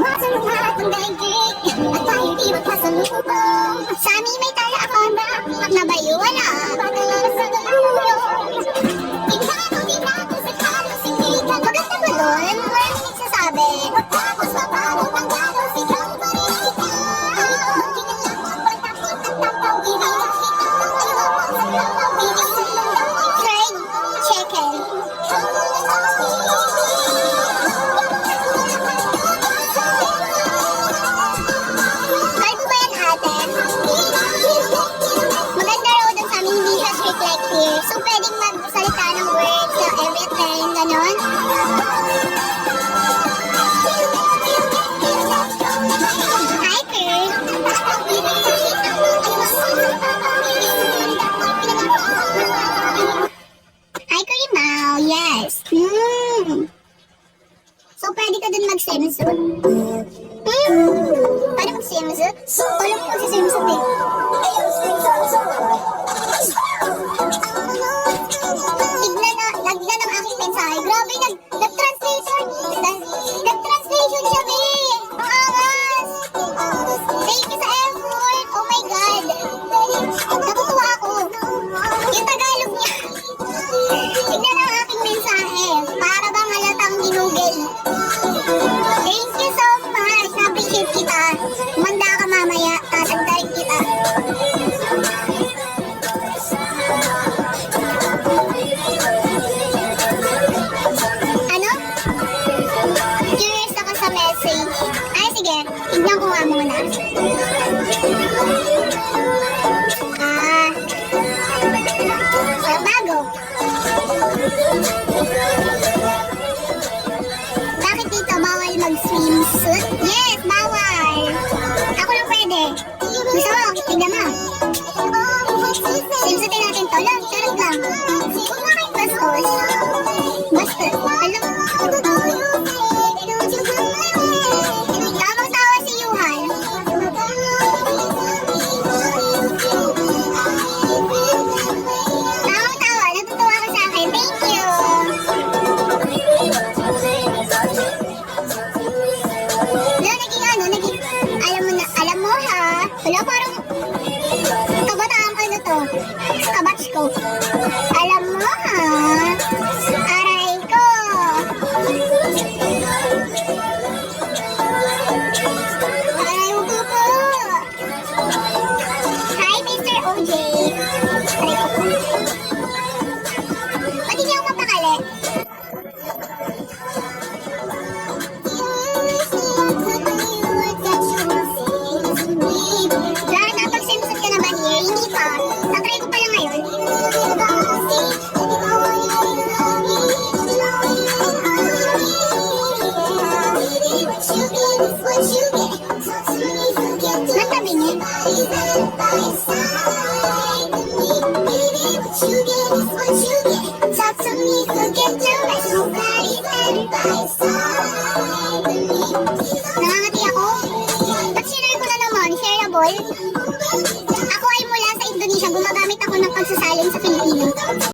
Tumasa ng lahat ng daigdig at tayo di magkasalubong. Sa amin may tala ako na nabayo wala. Pagkalala sa galawang Tingnan ko sa kalos sindigan. Maganda ba doon? Maraming nagsasabi. Pagkapos mapagod ang galos ikaw pa rin ikaw. Magkinalang mo pagkakot ng tapaw ginagawa. Fried chicken. Mahal po ba yan, ate? Maganda raw dun sa amin, hindi siya strict like here. So, pwedeng magsalita ng words sa everything, ganon. Hi, Kurt. Hi, Kurimaw. Yes. So, pwede ka dun mag-swimsuit. Paano mag-swimsuit? Walang po mag-swimsuit eh. Tignan ang aking mensahe. Grabe, nag-translation. Nag-translation siya, be. Ang angas. Thank you sa effort. Oh my God. Natutuwa ako. Yung Tagalog niya. Tignan ang aking mensahe. Para bang halatang ginugel. Thank you so much. Na-appreciate kita. Manda ka mamaya. Tatagdarin kita. Ano? Curious ako sa message. Ay, sige. Tignan ko nga muna. Bago. Bakit dito bawal mag-swimsuit? Yes, bawal. Ako lang pwede. Gusto mo, tignan mo. Swimsuitin natin to lang. Charot lang. Huwag mo kayong bastos. Bastos. Alam mo. Tawang-tawa si Yuhan. Tawang-tawa. Natutuwa ka sa akin. Thank you. Naging alam mo ha. Wala parang kabataan ano to. Kabatch ko. Alam mo ha. Aray ko. Aray mo po. Hi, Mr. OJ. Aray ko po. Pati niya ako mapakali. Lara, napag-swimsuit ka na ba here? Hindi pa. Tatry ko pala ngayon. Natabi niya. Talk to me, forget your rest. Nangangati ako. Pag-share ko na naman, shareable. Ako ay mula sa Indonesia. Gumagamit ako ng pagsasalin sa